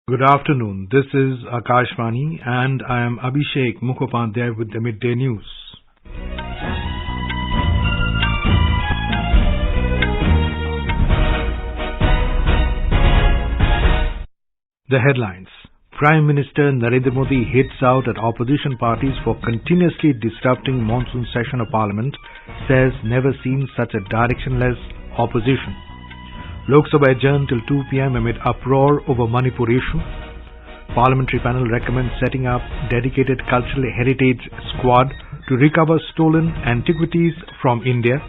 Good afternoon. This is Akashvani and I am Abhishek Mukhopadhyay with the midday news. The headlines. Prime Minister Narendra Modi hits out at opposition parties for continuously disrupting monsoon session of Parliament, says never seen such a directionless opposition. Lok Sabha adjourned till 2 p.m. amid uproar over Manipur issue. Parliamentary panel recommends setting up dedicated cultural heritage squad to recover stolen antiquities from India.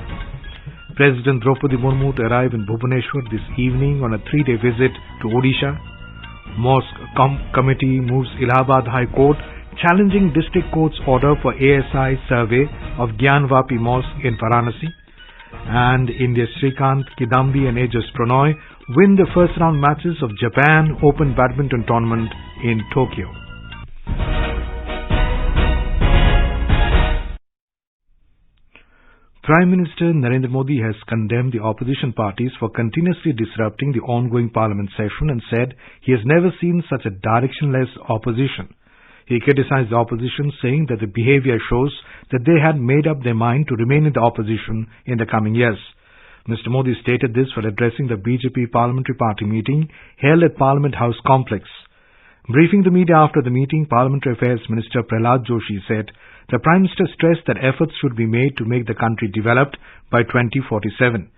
President Droupadi Murmu to arrive in Bhubaneswar this evening on a 3-day visit to Odisha. Mosque committee moves Allahabad High Court challenging district court's order for ASI survey of Gyanvapi Mosque in Varanasi. And India's Srikanth, Kidambi and Prannoy win the first round matches of Japan Open Badminton Tournament in Tokyo. Prime Minister Narendra Modi has condemned the opposition parties for continuously disrupting the ongoing parliament session and said he has never seen such a directionless opposition. He criticized the opposition, saying that the behavior shows that they had made up their mind to remain in the opposition in the coming years. Mr. Modi stated this while addressing the BJP Parliamentary Party meeting held at Parliament House Complex. Briefing the media after the meeting, Parliamentary Affairs Minister Prahlad Joshi said the Prime Minister stressed that efforts should be made to make the country developed by 2047.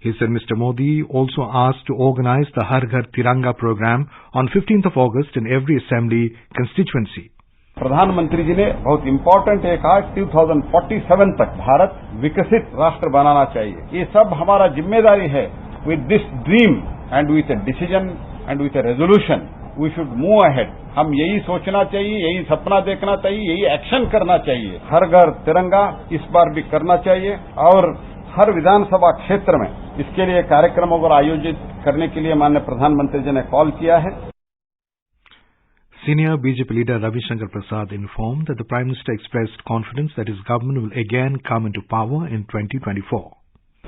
He said Mr. Modi also asked to organize the Har Ghar Tiranga program on 15th of August in every assembly constituency. प्रधानमंत्री जी ने बहुत important एक कहा 2047 तक भारत विकसित राष्ट्र बनाना चाहिए. ये सब हमारा जिम्मेदारी है. With this dream and with a decision and with a resolution we should move ahead. हम यही सोचना चाहिए, यही सपना देखना चाहिए, यही एक्शन करना चाहिए. हर घर तिरंगा इस बार भी करना चाहिए और हर विधानसभा क्षेत्र में इसके लिए कार्यक्रमों को आयोजित करने के लिए माननीय प्रधानमंत्री जी ने कॉल किया है. Senior BJP leader Ravi Shankar Prasad informed that the Prime Minister expressed confidence that his government will again come into power in 2024.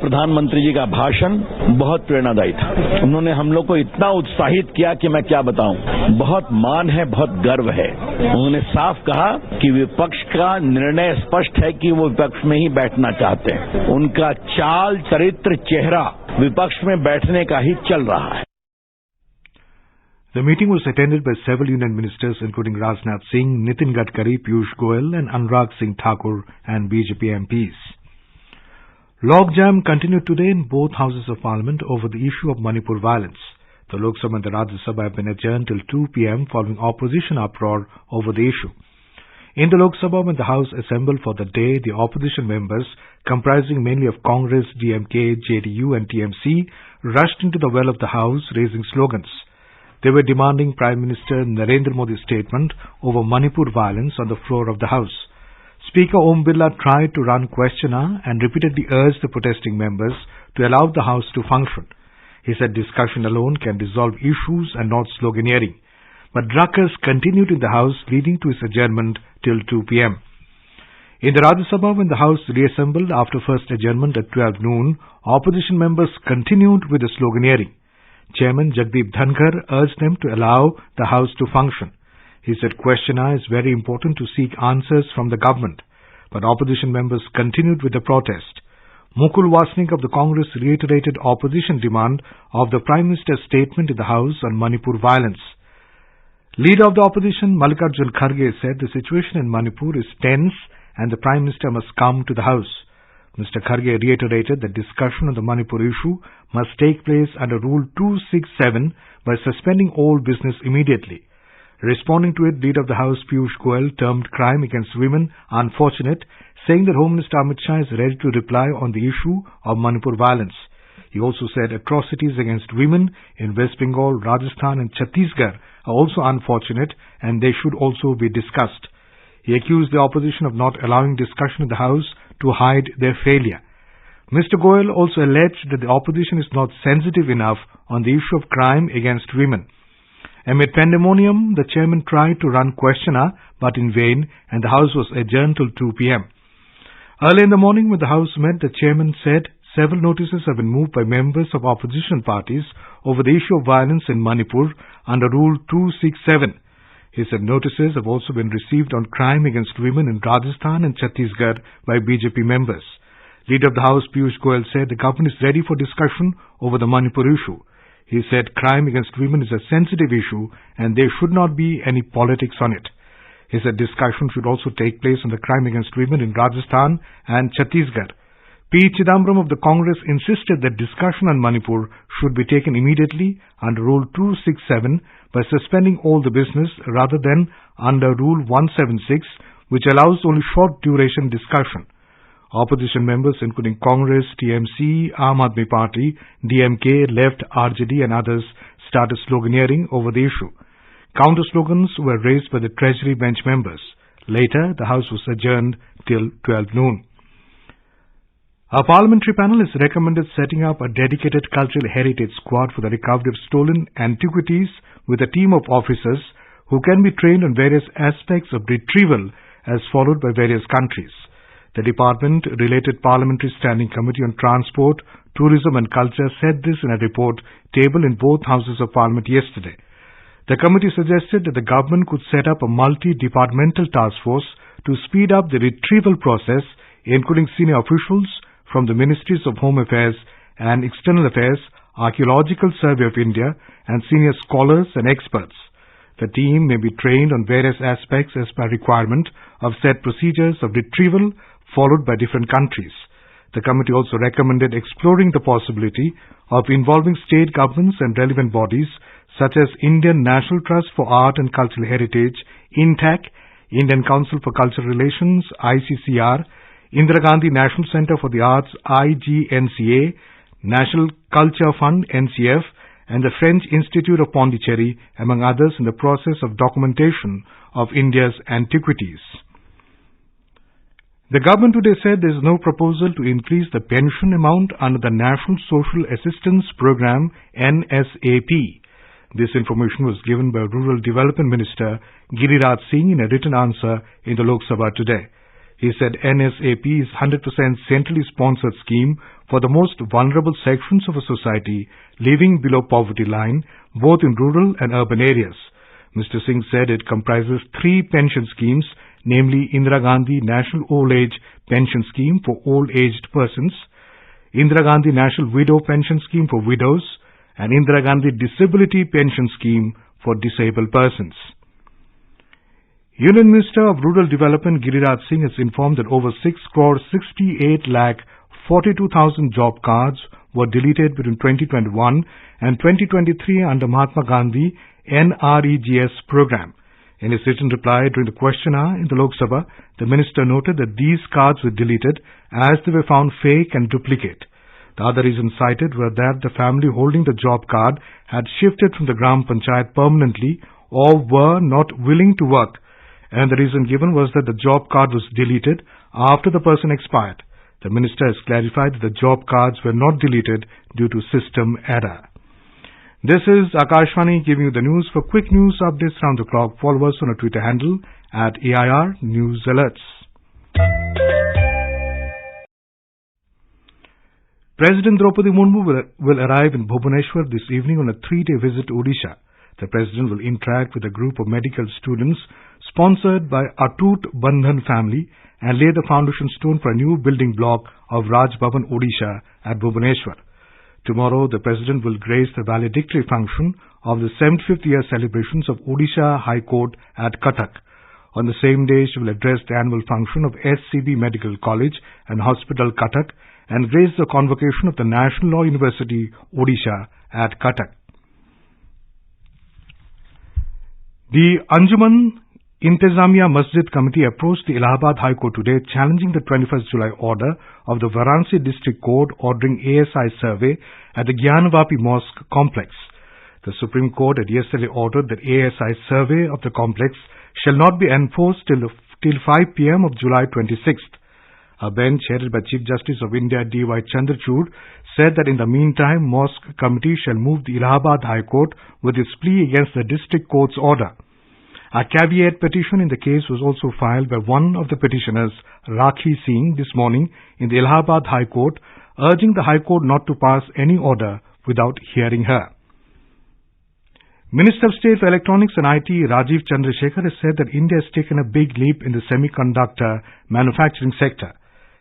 प्रधानमंत्री जी का भाषण बहुत प्रेरणादायी था. उन्होंने हम लोग को इतना उत्साहित किया कि मैं क्या बताऊं. बहुत मान है, बहुत गर्व है. उन्होंने साफ कहा कि विपक्ष का निर्णय स्पष्ट है कि वो विपक्ष में ही बैठना चाहते हैं. उनका चाल, चरित्र, चेहरा विपक्ष में बैठने का ही चल रहा है. The meeting was attended by several union ministers including Rajnath Singh, Nitin Gadkari, Piyush Goyal and Anurag Singh Thakur and BJP MPs. Logjam continued today in both houses of parliament over the issue of Manipur violence. The Lok Sabha and the Rajya Sabha have been adjourned till 2 p.m. following opposition uproar over the issue. In the Lok Sabha, when the House assembled for the day, the opposition members, comprising mainly of Congress, DMK, JDU and TMC, rushed into the well of the House raising slogans. They were demanding Prime Minister Narendra Modi's statement over Manipur violence on the floor of the House. Speaker Om Birla tried to run questioner and repeatedly urged the protesting members to allow the House to function. He said discussion alone can resolve issues and not sloganeering. But ruckus continued in the House, leading to its adjournment till 2 p.m. In the Rajya Sabha, when the House reassembled after first adjournment at 12 noon, opposition members continued with the sloganeering. Chairman Jagdeep Dhankar urged them to allow the House to function. He said questioner is very important to seek answers from the government. But opposition members continued with the protest. Mukul Wasnik of the Congress reiterated opposition demand of the Prime Minister's statement in the House on Manipur violence. Leader of the opposition, Mallikarjun Kharge, said the situation in Manipur is tense and the Prime Minister must come to the House. Mr. Kharge reiterated that discussion on the Manipur issue must take place under Rule 267 by suspending all business immediately. Responding to it, Leader of the House Piyush Goyal termed crime against women unfortunate, saying that Home Minister Amit Shah is ready to reply on the issue of Manipur violence. He also said atrocities against women in West Bengal, Rajasthan and Chhattisgarh are also unfortunate and they should also be discussed. He accused the opposition of not allowing discussion in the House to hide their failure. Mr. Goyal also alleged that the opposition is not sensitive enough on the issue of crime against women. Amid pandemonium, the chairman tried to run questioner, but in vain, and the House was adjourned till 2 p.m. Early in the morning, when the House met, the chairman said several notices have been moved by members of opposition parties over the issue of violence in Manipur under Rule 267. He said notices have also been received on crime against women in Rajasthan and Chhattisgarh by BJP members. Leader of the House Piyush Goyal said the government is ready for discussion over the Manipur issue. He said crime against women is a sensitive issue and there should not be any politics on it. He said discussion should also take place on the crime against women in Rajasthan and Chhattisgarh. P. Kidambi of the Congress insisted that discussion on Manipur should be taken immediately under Rule 267 by suspending all the business rather than under Rule 176, which allows only short duration discussion. Opposition members including Congress, TMC, Aam Aadmi Party, DMK, Left, RJD and others started sloganeering over the issue. Counter slogans were raised by the Treasury bench members. Later, the House was adjourned till 12 noon. A parliamentary panel has recommended setting up a dedicated cultural heritage squad for the recovery of stolen antiquities with a team of officers who can be trained on various aspects of retrieval as followed by various countries. The department-related Parliamentary Standing Committee on Transport, Tourism and Culture said this in a report tabled in both houses of Parliament yesterday. The committee suggested that the government could set up a multi-departmental task force to speed up the retrieval process, including senior officials from the Ministries of Home Affairs and External Affairs, Archaeological Survey of India, and senior scholars and experts. The team may be trained on various aspects as per requirement of set procedures of retrieval followed by different countries. The committee also recommended exploring the possibility of involving state governments and relevant bodies such as Indian National Trust for Art and Cultural Heritage, INTAC, Indian Council for Cultural Relations, ICCR, Indira Gandhi National Centre for the Arts, IGNCA, National Culture Fund, NCF, and the French Institute of Pondicherry, among others, in the process of documentation of India's antiquities. The government today said there is no proposal to increase the pension amount under the National Social Assistance Programme, NSAP. This information was given by Rural Development Minister Giriraj Singh in a written answer in the Lok Sabha today. He said NSAP is 100% centrally sponsored scheme for the most vulnerable sections of a society living below poverty line, both in rural and urban areas. Mr. Singh said it comprises 3 pension schemes, namely Indira Gandhi National Old Age Pension Scheme for old-aged persons, Indira Gandhi National Widow Pension Scheme for widows, and Indira Gandhi Disability Pension Scheme for disabled persons. Union Minister of Rural Development Giriraj Singh has informed that over 6,68,42,000 job cards were deleted between 2021 and 2023 under Mahatma Gandhi NREGS program. In his written reply during the question hour in the Lok Sabha, the minister noted that these cards were deleted as they were found fake and duplicate. The other reasons cited were that the family holding the job card had shifted from the Gram Panchayat permanently or were not willing to work, and the reason given was that the job card was deleted after the person expired. The minister has clarified that the job cards were not deleted due to system error. This is Akashvani giving you the news. For quick news updates round the clock, follow us on our Twitter handle at AIR News Alerts. President Droupadi Murmu will arrive in Bhubaneswar this evening on a 3-day visit to Odisha. The President will interact with a group of medical students sponsored by Atut Bandhan family and lay the foundation stone for a new building block of Raj Bhavan Odisha at Bhubaneswar. Tomorrow, the President will grace the valedictory function of the 75th year celebrations of Odisha High Court at Cuttack. On the same day, she will address the annual function of SCB Medical College and Hospital Cuttack and grace the convocation of the National Law University Odisha at Cuttack. The Anjuman Intezamiya Masjid Committee approached the Allahabad High Court today challenging the 21st July order of the Varanasi District Court ordering ASI survey at the Gyanvapi Mosque complex. The Supreme Court had yesterday ordered that ASI survey of the complex shall not be enforced till 5 p.m. of July 26th. A bench headed by Chief Justice of India D.Y. Chandrachud said that in the meantime, Mosque Committee shall move the Allahabad High Court with its plea against the District Court's order. A caveat petition in the case was also filed by one of the petitioners, Rakhi Singh, this morning in the Allahabad High Court, urging the High Court not to pass any order without hearing her. Minister of State for Electronics and IT Rajiv Chandrasekhar has said that India has taken a big leap in the semiconductor manufacturing sector.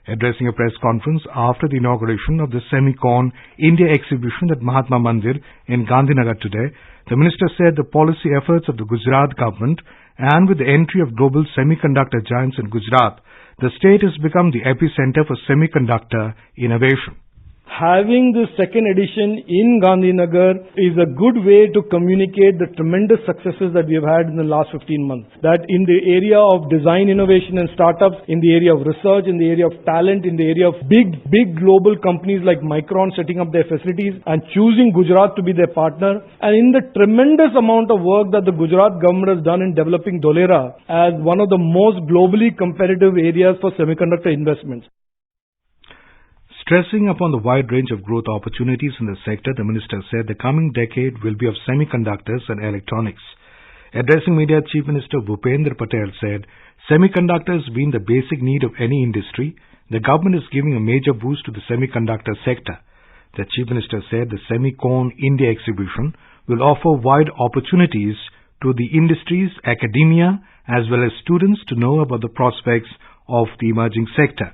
Addressing a press conference after the inauguration of the Semicon India exhibition at Mahatma Mandir in Gandhinagar today, the minister said the policy efforts of the Gujarat government and with the entry of global semiconductor giants in Gujarat, the state has become the epicenter for semiconductor innovation. Having the second edition in Gandhinagar is a good way to communicate the tremendous successes that we have had in the last 15 months. That in the area of design, innovation and startups, in the area of research, in the area of talent, in the area of big global companies like Micron setting up their facilities and choosing Gujarat to be their partner, and in the tremendous amount of work that the Gujarat government has done in developing Dholera as one of the most globally competitive areas for semiconductor investments. Stressing upon the wide range of growth opportunities in the sector, the minister said the coming decade will be of semiconductors and electronics. Addressing media, Chief Minister Bhupendra Patel said, semiconductors being the basic need of any industry, the government is giving a major boost to the semiconductor sector. The Chief Minister said the Semicon India exhibition will offer wide opportunities to the industries, academia, as well as students to know about the prospects of the emerging sector.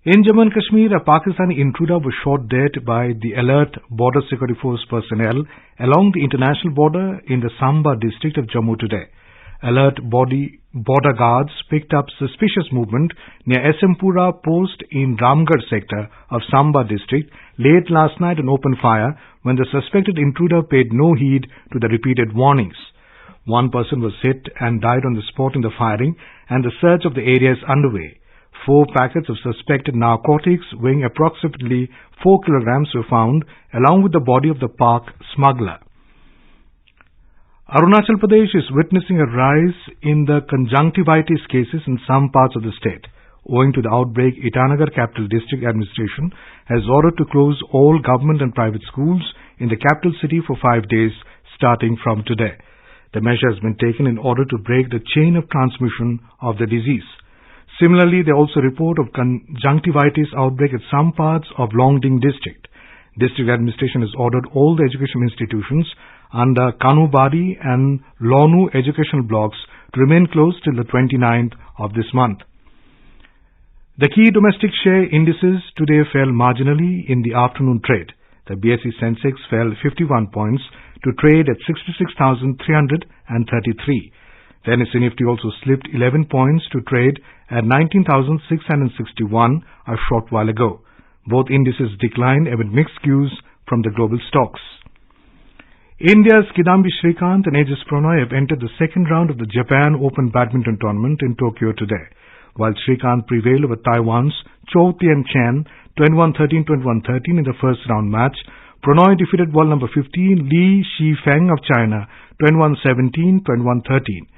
In Jammu and Kashmir, a Pakistani intruder was shot dead by the alert Border Security Force personnel along the international border in the Samba district of Jammu today. Alert border guards picked up suspicious movement near Esempura post in Ramgarh sector of Samba district late last night and opened fire when the suspected intruder paid no heed to the repeated warnings. One person was hit and died on the spot in the firing, and the search of the area is underway. 4 packets of suspected narcotics weighing approximately 4 kilograms were found along with the body of the park smuggler. Arunachal Pradesh is witnessing a rise in the conjunctivitis cases in some parts of the state. Owing to the outbreak, Itanagar Capital District Administration has ordered to close all government and private schools in the capital city for 5 days starting from today. The measure has been taken in order to break the chain of transmission of the disease. Similarly, there also report of conjunctivitis outbreak at some parts of Longding district. District administration has ordered all the education institutions under Kanubari and Lonu educational blocks to remain closed till the 29th of this month. The key domestic share indices today fell marginally in the afternoon trade. The BSE Sensex fell 51 points to trade at 66,333. The NSE Nifty also slipped 11 points to trade at 19,661 a short while ago. Both indices declined amid mixed cues from the global stocks. India's Kidambi Srikanth and Prannoy have entered the second round of the Japan Open Badminton Tournament in Tokyo today. While Srikanth prevailed over Taiwan's Chou Tien-Chen 21-13, 21-13 in the first round match, Prannoy defeated world number 15 Li Shifeng of China 21-17, 21-13.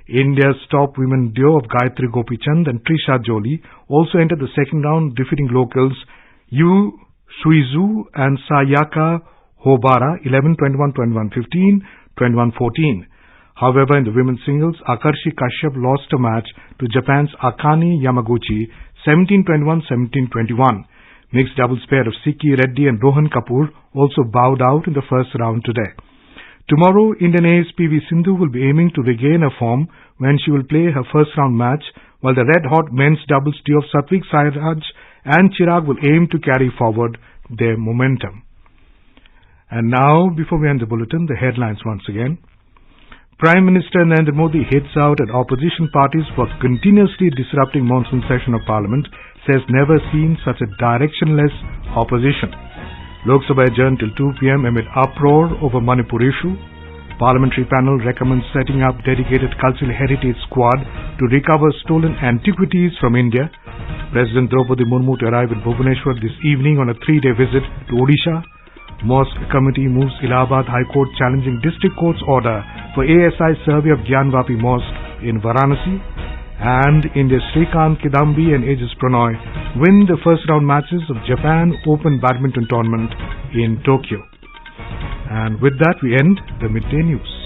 India's top women duo of Gayatri Gopichand and Trisha Jolie also entered the second round, defeating locals Yu Suizu and Sayaka Hobara 11-21, 21-15, 21-14. However, in the women's singles, Akarshi Kashyap lost a match to Japan's Akane Yamaguchi 17-21, 17-21. Mixed doubles pair of Siki Reddy and Rohan Kapoor also bowed out in the first round today. Tomorrow, Indian ace PV Sindhu will be aiming to regain her form when she will play her first round match, while the red-hot men's doubles duo of Satvik Sairaj and Chirag will aim to carry forward their momentum. And now, before we end the bulletin, the headlines once again. Prime Minister Narendra Modi hits out at opposition parties for continuously disrupting monsoon session of Parliament, says never seen such a directionless opposition. Lok Sabha adjourned till 2 p.m. amid uproar over Manipur issue. Parliamentary panel recommends setting up dedicated cultural heritage squad to recover stolen antiquities from India. President Droupadi Murmu to arrive in Bhubaneswar this evening on a 3-day visit to Odisha. Mosque committee moves Allahabad High Court challenging district court's order for ASI survey of Gyanvapi Mosque in Varanasi. And India's Srikanth, Kidambi and Prannoy win the first round matches of Japan Open Badminton Tournament in Tokyo. And with that, we end the midday news.